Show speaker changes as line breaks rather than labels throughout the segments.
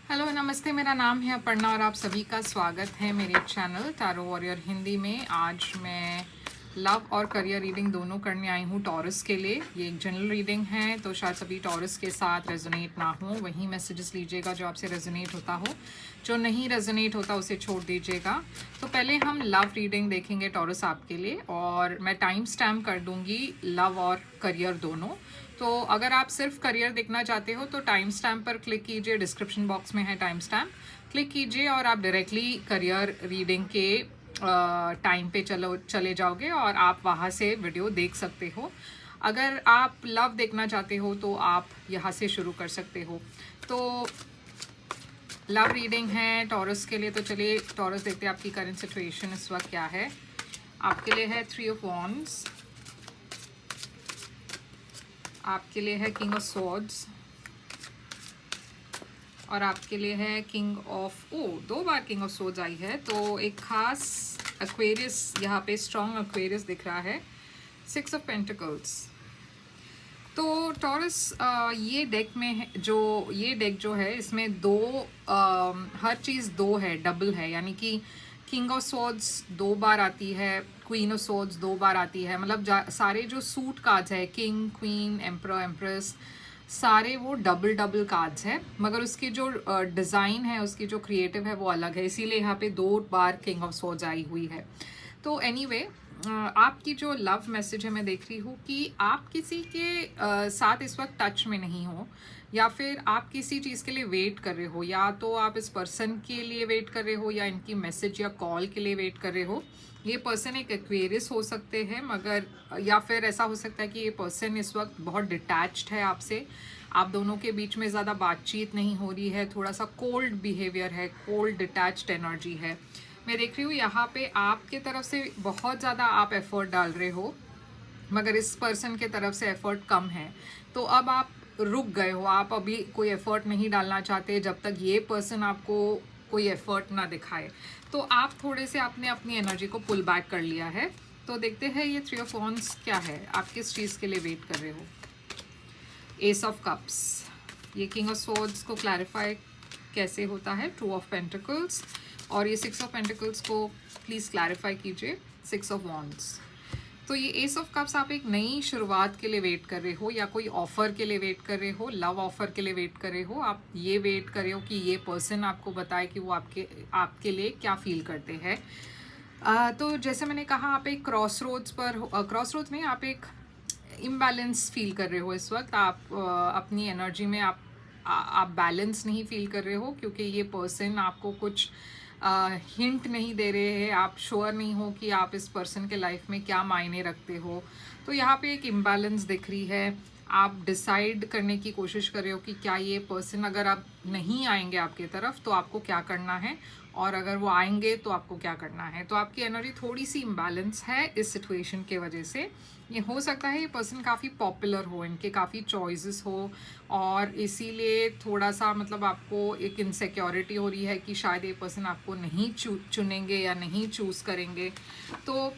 Hello नमस्ते, मेरा नाम है अपर्णा और आप सभी का स्वागत है मेरे चैनल टैरो वॉरियर हिंदी में। आज मैं लव और करियर रीडिंग दोनों करने आई हूँ टॉरस के लिए। ये एक जनरल रीडिंग है, तो शायद सभी टॉरस के साथ रेजोनेट ना हो, वही मैसेजेस लीजिएगा जो आपसे रेजोनेट होता हो। जो नहीं रेजोनेट होता उसे छोड़ दीजिएगा। तो पहले हम लव रीडिंग देखेंगे टॉरस आपके लिए, और मैं टाइम स्टैम्प कर दूंगी लव और करियर दोनों। तो अगर आप सिर्फ करियर देखना चाहते हो तो टाइम स्टैम्प पर क्लिक कीजिए, डिस्क्रिप्शन बॉक्स में है टाइम स्टैम्प, क्लिक कीजिए और आप डायरेक्टली करियर रीडिंग के टाइम पे चले जाओगे और आप वहाँ से वीडियो देख सकते हो। अगर आप लव देखना चाहते हो तो आप यहाँ से शुरू कर सकते हो। तो लव रीडिंग है टॉरस के लिए, तो चलिए टॉरस देखते हैं आपकी करंट सिचुएशन इस वक्त क्या है। आपके लिए है 3 ऑफ वॉन्ड्स, आपके लिए है किंग ऑफ स्वॉर्ड्स, और आपके लिए है किंग ऑफ दो बार किंग ऑफ स्वॉर्ड्स आई है, तो एक खास एक्वेरियस यहाँ पे स्ट्रॉन्ग एक्वेरियस दिख रहा है। 6 ऑफ पेंटिकल्स। तो टॉरस ये डेक में है, ये डेक जो है इसमें दो हर चीज़ दो है, डबल है, यानी कि किंग ऑफ स्वॉर्ड्स 2 बार आती है, क्वीन ऑफ स्वॉर्ड्स 2 बार आती है। मतलब सारे जो सूट कार्ड्स है, किंग, क्वीन, एम्परर, एम्प्रेस, सारे वो डबल डबल कार्ड्स हैं, मगर उसकी जो डिज़ाइन है, उसकी जो क्रिएटिव है वो अलग है, इसीलिए यहाँ पे 2 बार किंग ऑफ स्वॉर्ड्स आई हुई है। तो एनीवे आपकी जो लव मैसेज है, मैं देख रही हूँ कि आप किसी के साथ इस वक्त टच में नहीं हो, या फिर आप किसी चीज़ के लिए वेट कर रहे हो, या तो आप इस पर्सन के लिए वेट कर रहे हो या इनकी मैसेज या कॉल के लिए वेट कर रहे हो। ये पर्सन एक एक्वेरियस हो सकते हैं, मगर या फिर ऐसा हो सकता है कि ये पर्सन इस वक्त बहुत डिटैच्ड है आपसे, आप दोनों के बीच में ज़्यादा बातचीत नहीं हो रही है, थोड़ा सा कोल्ड बिहेवियर है, कोल्ड डिटैच्ड एनर्जी है। मैं देख रही हूँ यहाँ पे आपके तरफ से बहुत ज़्यादा आप एफर्ट डाल रहे हो, मगर इस पर्सन के तरफ से एफर्ट कम है। तो अब आप रुक गए हो, आप अभी कोई एफर्ट नहीं डालना चाहते जब तक ये पर्सन आपको कोई एफर्ट ना दिखाए। तो आप थोड़े से आपने अपनी एनर्जी को पुल बैक कर लिया है। तो देखते हैं ये 3 ऑफ वॉन्ड्स क्या है, आप किस चीज़ के लिए वेट कर रहे हो। एस ऑफ कप्स, ये किंग ऑफ स्वॉर्ड्स को क्लैरिफाई कैसे होता है, 2 ऑफ पेंटिकल्स, और ये 6 ऑफ पेंटिकल्स को प्लीज़ क्लैरिफाई कीजिए, 6 ऑफ वॉन्ड्स। तो ये एस ऑफ कप्स, आप एक नई शुरुआत के लिए वेट कर रहे हो, या कोई ऑफ़र के लिए वेट कर रहे हो, लव ऑफ़र के लिए वेट कर रहे हो। आप ये वेट कर रहे हो कि ये पर्सन आपको बताए कि वो आपके लिए क्या फील करते हैं। तो जैसे मैंने कहा, आप एक क्रॉस रोड्स में आप एक इम्बैलेंस फील कर रहे हो इस वक्त। आप अपनी एनर्जी में आप बैलेंस नहीं फील कर रहे हो, क्योंकि ये पर्सन आपको कुछ हिंट नहीं दे रहे हैं, आप श्योर नहीं हो कि आप इस पर्सन के लाइफ में क्या मायने रखते हो। तो यहाँ पे एक इम्बैलेंस दिख रही है। आप डिसाइड करने की कोशिश कर रहे हो कि क्या ये पर्सन, अगर आप नहीं आएंगे आपकी तरफ तो आपको क्या करना है, और अगर वो आएंगे तो आपको क्या करना है। तो आपकी एनर्जी थोड़ी सी इम्बैलेंस है इस सिचुएशन के वजह से। ये हो सकता है ये पर्सन काफ़ी पॉपुलर हो, इनके काफ़ी चॉइसेस हो, और इसीलिए थोड़ा सा मतलब आपको एक इनसिक्योरिटी हो रही है कि शायद ये पर्सन आपको नहीं चुनेंगे या नहीं चूज़ करेंगे। तो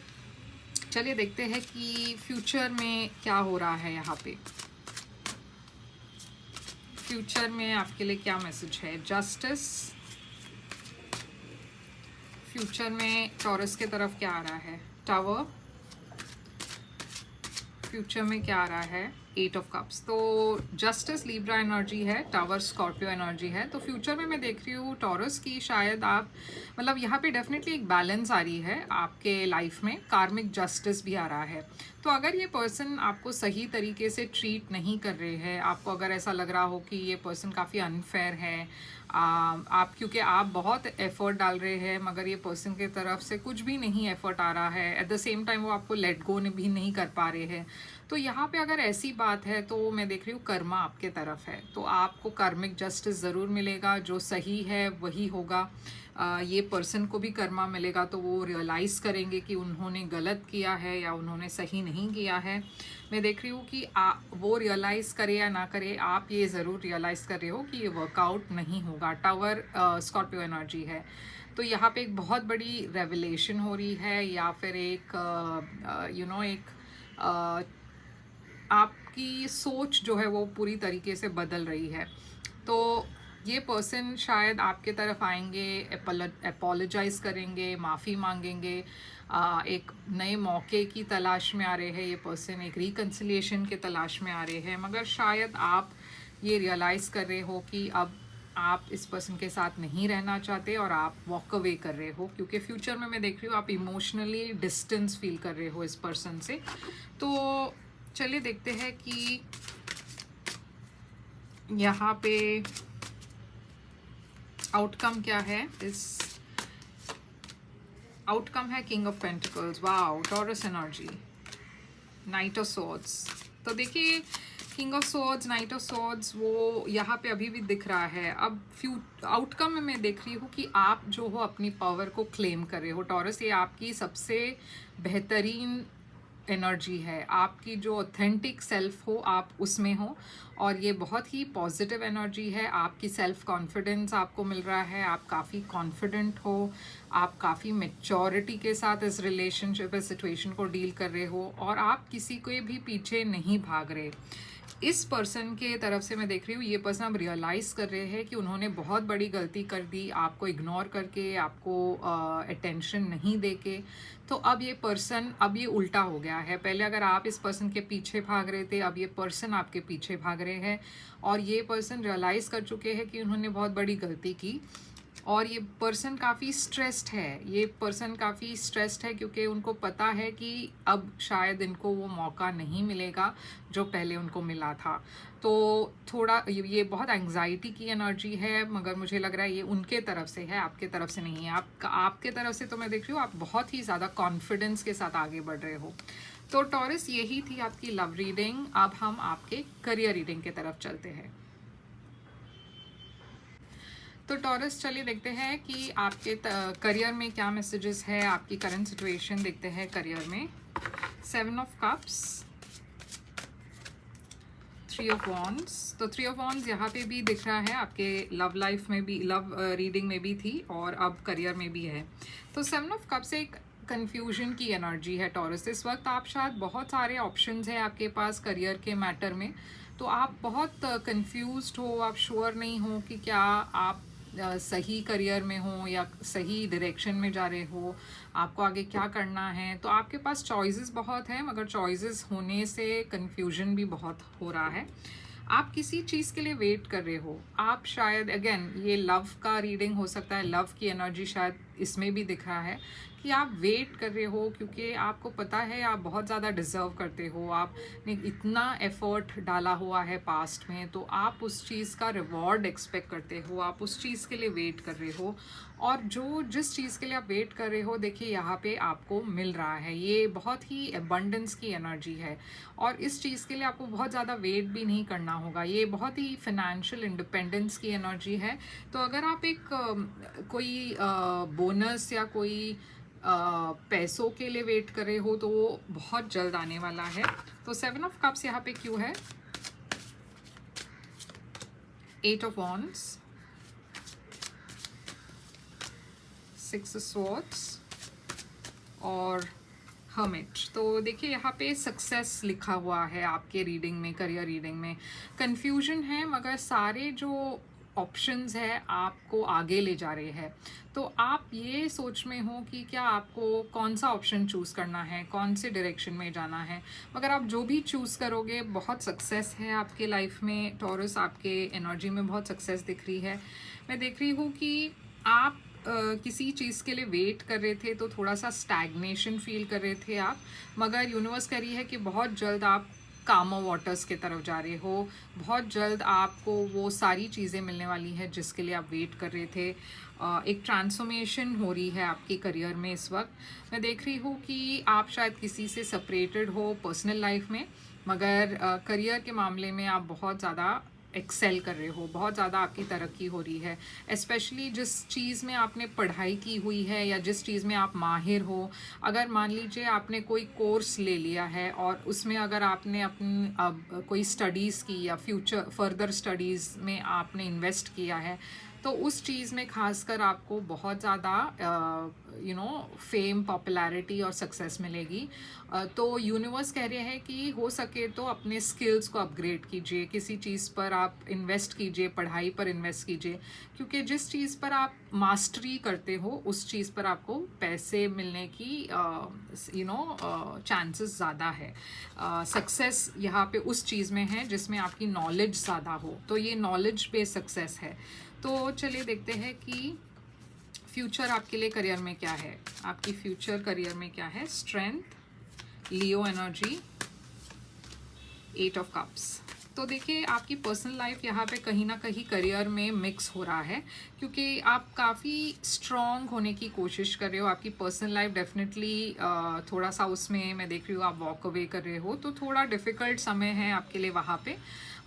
चलिए देखते हैं कि फ्यूचर में क्या हो रहा है। यहाँ पे फ्यूचर में आपके लिए क्या मैसेज है। जस्टिस, फ्यूचर में टॉरस के तरफ क्या आ रहा है। टावर, फ्यूचर में क्या आ रहा है। 8 ऑफ कप्स। तो जस्टिस लिब्रा एनर्जी है, टावर स्कॉर्पियो एनर्जी है। तो फ्यूचर में मैं देख रही हूँ टॉरस की शायद आप मतलब यहाँ पे डेफिनेटली एक बैलेंस आ रही है आपके लाइफ में, कार्मिक जस्टिस भी आ रहा है। तो अगर ये पर्सन आपको सही तरीके से ट्रीट नहीं कर रहे हैं, आपको अगर ऐसा लग रहा हो कि ये पर्सन काफ़ी अनफेयर है, आप क्योंकि आप बहुत एफर्ट डाल रहे हैं मगर ये पर्सन की तरफ से कुछ भी नहीं एफर्ट आ रहा है, एट द सेम टाइम वो आपको लेट गो भी नहीं कर पा रहे हैं। तो यहाँ पे अगर ऐसी बात है तो मैं देख रही हूँ कर्मा आपके तरफ है, तो आपको कार्मिक जस्टिस ज़रूर मिलेगा, जो सही है वही होगा। ये पर्सन को भी कर्मा मिलेगा, तो वो रियलाइज़ करेंगे कि उन्होंने गलत किया है या उन्होंने सही नहीं किया है। मैं देख रही हूँ कि वो रियलाइज़ करे या ना करे, आप ये ज़रूर रियलाइज़ कर रहे हो कि ये वर्कआउट नहीं होगा। टावर स्कॉर्पियो एनर्जी है, तो यहाँ पे एक बहुत बड़ी रेवलेशन हो रही है, या फिर एक आपकी सोच जो है वो पूरी तरीके से बदल रही है। तो ये पर्सन शायद आपके तरफ आएंगे, अपोलोजाइज करेंगे, माफ़ी मांगेंगे, एक नए मौके की तलाश में आ रहे हैं ये पर्सन, एक रिकन्सिलिएशन के तलाश में आ रहे हैं, मगर शायद आप ये रियलाइज़ कर रहे हो कि अब आप इस पर्सन के साथ नहीं रहना चाहते और आप वॉक अवे कर रहे हो, क्योंकि फ्यूचर में मैं देख रही हूँ आप इमोशनली डिस्टेंस फील कर रहे हो इस पर्सन से। तो चलिए देखते हैं कि यहाँ पे आउटकम क्या है। इस आउटकम है king of pentacles. Wow, taurus energy, night of swords. तो देखिए king of swords, night of swords, वो यहाँ पे अभी भी दिख रहा है। अब आउटकम में मैं देख रही हूँ कि आप जो हो अपनी पावर को क्लेम कर रहे हो टॉरस। ये आपकी सबसे बेहतरीन एनर्जी है, आपकी जो ऑथेंटिक सेल्फ हो आप उसमें हो, और ये बहुत ही पॉजिटिव एनर्जी है। आपकी सेल्फ कॉन्फिडेंस आपको मिल रहा है, आप काफ़ी कॉन्फिडेंट हो, आप काफ़ी मेच्योरिटी के साथ इस रिलेशनशिप, इस सिचुएशन को डील कर रहे हो, और आप किसी के भी पीछे नहीं भाग रहे। इस पर्सन के तरफ से मैं देख रही हूँ ये पर्सन अब रियलाइज़ कर रहे हैं कि उन्होंने बहुत बड़ी गलती कर दी, आपको इग्नोर करके, आपको अटेंशन नहीं देके। तो अब ये पर्सन, अब ये उल्टा हो गया है। पहले अगर आप इस पर्सन के पीछे भाग रहे थे, अब ये पर्सन आपके पीछे भाग रहे हैं, और ये पर्सन रियलाइज़ कर चुके हैं कि उन्होंने बहुत बड़ी गलती की। और ये पर्सन काफ़ी स्ट्रेस्ड है, ये पर्सन काफ़ी स्ट्रेस्ड है, क्योंकि उनको पता है कि अब शायद इनको वो मौका नहीं मिलेगा जो पहले उनको मिला था। तो थोड़ा ये बहुत एंग्जाइटी की एनर्जी है, मगर मुझे लग रहा है ये उनके तरफ से है, आपके तरफ से नहीं है। आपके तरफ से तो मैं देख रही हूँ आप बहुत ही ज़्यादा कॉन्फिडेंस के साथ आगे बढ़ रहे हो। तो टॉरस, यही थी आपकी लव रीडिंग। अब हम आपके करियर रीडिंग की तरफ चलते हैं। तो टॉरस, चलिए देखते हैं कि आपके करियर में क्या मैसेजेस है, आपकी करंट सिचुएशन देखते हैं करियर में। 7 ऑफ कप्स, 3 ऑफ वॉन्ड्स। तो 3 ऑफ वॉन्ड्स यहाँ पे भी दिख रहा है, आपके लव लाइफ में भी, लव रीडिंग में भी थी और अब करियर में भी है। तो 7 ऑफ कप्स एक कन्फ्यूजन की एनर्जी है टॉरस। इस वक्त आप शायद बहुत सारे ऑप्शंस हैं आपके पास करियर के मैटर में, तो आप बहुत कंफ्यूज्ड हो, आप श्योर नहीं हो कि क्या आप सही करियर में हो या सही डायरेक्शन में जा रहे हो, आपको आगे क्या करना है। तो आपके पास चॉइसेस बहुत हैं, मगर चॉइसेस होने से कंफ्यूजन भी बहुत हो रहा है। आप किसी चीज़ के लिए वेट कर रहे हो, आप शायद, अगेन ये लव का रीडिंग हो सकता है, लव की एनर्जी शायद इसमें भी दिख रहा है कि आप वेट कर रहे हो, क्योंकि आपको पता है आप बहुत ज़्यादा डिज़र्व करते हो, आपने इतना एफर्ट डाला हुआ है पास्ट में, तो आप उस चीज़ का रिवॉर्ड एक्सपेक्ट करते हो, आप उस चीज़ के लिए वेट कर रहे हो, और जिस चीज़ के लिए आप वेट कर रहे हो, देखिए यहाँ पे आपको मिल रहा है। ये बहुत ही एबंडेंस की एनर्जी है, और इस चीज़ के लिए आपको बहुत ज़्यादा वेट भी नहीं करना होगा। ये बहुत ही फाइनेंशियल इंडिपेंडेंस की एनर्जी है। तो अगर आप एक कोई बोनस या कोई पैसों के लिए वेट कर रहे हो, तो वो बहुत जल्द आने वाला है। तो 7 ऑफ कप्स यहाँ पे क्यों है? 8 ऑफ वॉन्ड्स, 6 ऑफ स्वॉर्ड्स और हर्मिट। तो देखिए यहाँ पे सक्सेस लिखा हुआ है आपके रीडिंग में, करियर रीडिंग में। कंफ्यूजन है, मगर सारे जो ऑप्शंस है आपको आगे ले जा रहे हैं। तो आप ये सोच में हो कि क्या आपको कौन सा ऑप्शन चूज़ करना है, कौन से डायरेक्शन में जाना है। मगर आप जो भी चूज़ करोगे, बहुत सक्सेस है आपके लाइफ में टॉरस, आपके एनर्जी में बहुत सक्सेस दिख रही है। मैं देख रही हूँ कि आप किसी चीज़ के लिए वेट कर रहे थे, तो थोड़ा सा स्टैग्नेशन फील कर रहे थे आप, मगर यूनिवर्स कह रही है कि बहुत जल्द आप कामर वाटर्स के तरफ जा रहे हो, बहुत जल्द आपको वो सारी चीज़ें मिलने वाली है जिसके लिए आप वेट कर रहे थे। एक ट्रांसफॉर्मेशन हो रही है आपके करियर में इस वक्त। मैं देख रही हूँ कि आप शायद किसी से सेपरेटेड हो पर्सनल लाइफ में, मगर करियर के मामले में आप बहुत ज़्यादा एक्सेल कर रहे हो, बहुत ज़्यादा आपकी तरक्की हो रही है। स्पेशली जिस चीज़ में आपने पढ़ाई की हुई है या जिस चीज़ में आप माहिर हो, अगर मान लीजिए आपने कोई कोर्स ले लिया है और उसमें अगर आपने अपनी अब कोई स्टडीज़ की या फ्यूचर फर्दर स्टडीज़ में आपने इन्वेस्ट किया है, तो उस चीज़ में खासकर आपको बहुत ज़्यादा फेम, पॉपुलैरिटी और सक्सेस मिलेगी। तो यूनिवर्स कह रहे हैं कि हो सके तो अपने स्किल्स को अपग्रेड कीजिए, किसी चीज़ पर आप इन्वेस्ट कीजिए, पढ़ाई पर इन्वेस्ट कीजिए, क्योंकि जिस चीज़ पर आप मास्टरी करते हो उस चीज़ पर आपको पैसे मिलने की चांसेस ज़्यादा है। सक्सेस यहाँ पे उस चीज़ में है जिसमें आपकी नॉलेज ज़्यादा हो, तो ये नॉलेज बेस्ड सक्सेस है। तो चलिए देखते हैं कि फ्यूचर आपके लिए करियर में क्या है। आपकी फ्यूचर करियर में क्या है। Strength, Leo energy, 8 of cups. तो देखिए आपकी पर्सनल लाइफ यहाँ पे कहीं ना कहीं करियर में मिक्स हो रहा है, क्योंकि आप काफ़ी स्ट्रॉन्ग होने की कोशिश कर रहे हो। आपकी पर्सनल लाइफ डेफिनेटली थोड़ा सा उसमें मैं देख रही हूँ आप वॉक अवे कर रहे हो, तो थोड़ा डिफ़िकल्ट समय है आपके लिए वहाँ पे,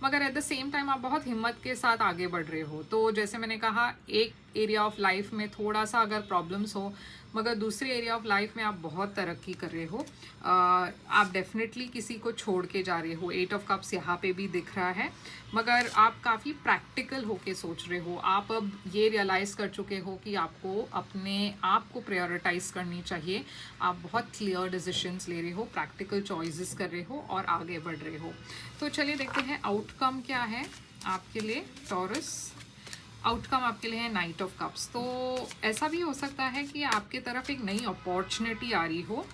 मगर एट द सेम टाइम आप बहुत हिम्मत के साथ आगे बढ़ रहे हो। तो जैसे मैंने कहा, एक एरिया ऑफ लाइफ में थोड़ा सा अगर प्रॉब्लम्स हो, मगर दूसरे एरिया ऑफ लाइफ में आप बहुत तरक्की कर रहे हो। आप डेफिनेटली किसी को छोड़ के जा रहे हो। 8 ऑफ कप्स यहाँ पे भी दिख रहा है, मगर आप काफ़ी प्रैक्टिकल होके सोच रहे हो। आप अब ये रियलाइज़ कर चुके हो कि आपको अपने आप को प्रायोरिटाइज करनी चाहिए। आप बहुत क्लियर डिसीजंस ले रहे हो, प्रैक्टिकल चॉइसेस कर रहे हो और आगे बढ़ रहे हो। तो चलिए देखते हैं आउटकम क्या है आपके लिए टॉरस। आउटकम आपके लिए है नाइट ऑफ कप्स। तो ऐसा भी हो सकता है कि आपके तरफ एक नई अपॉर्चुनिटी आ रही हो।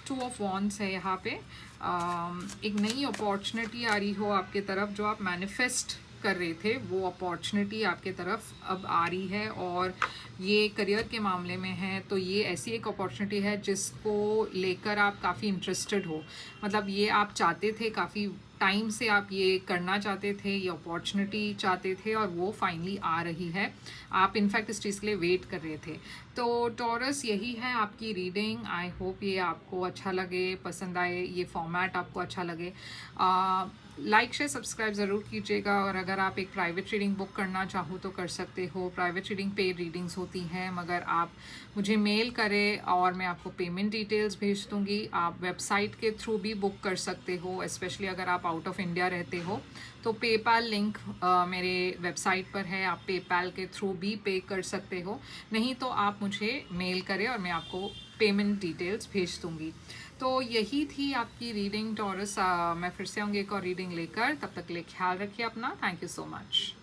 2 ऑफ वॉन्ड्स है यहाँ पे। एक नई अपॉर्चुनिटी आ रही हो आपके तरफ, जो आप मैनिफेस्ट कर रहे थे वो अपॉर्चुनिटी आपके तरफ अब आ रही है, और ये करियर के मामले में है। तो ये ऐसी एक अपॉर्चुनिटी है जिसको लेकर आप काफ़ी इंटरेस्टेड हो। मतलब ये आप चाहते थे, काफ़ी टाइम से आप ये करना चाहते थे, ये अपॉर्चुनिटी चाहते थे, और वो फाइनली आ रही है। आप इनफैक्ट इस चीज़ के लिए वेट कर रहे थे। तो टॉरस, यही है आपकी रीडिंग। आई होप ये आपको अच्छा लगे, पसंद आए, ये फॉर्मेट आपको अच्छा लगे। लाइक शेयर सब्सक्राइब ज़रूर कीजिएगा, और अगर आप एक प्राइवेट रीडिंग बुक करना चाहो तो कर सकते हो। प्राइवेट रीडिंग पेड रीडिंग्स होती हैं, मगर आप मुझे मेल करें और मैं आपको पेमेंट डिटेल्स भेज दूँगी। आप वेबसाइट के थ्रू भी बुक कर सकते हो, स्पेशली अगर आप आउट ऑफ इंडिया रहते हो तो पेपैल लिंक मेरे वेबसाइट पर है, आप पेपैल के थ्रू भी पे कर सकते हो। नहीं तो आप मुझे मेल करें और मैं आपको पेमेंट डिटेल्स भेज दूँगी। तो यही थी आपकी रीडिंग टॉरस। मैं फिर से आऊँगी एक और रीडिंग लेकर, तब तक के लिए ख्याल रखिए अपना। Thank you so much.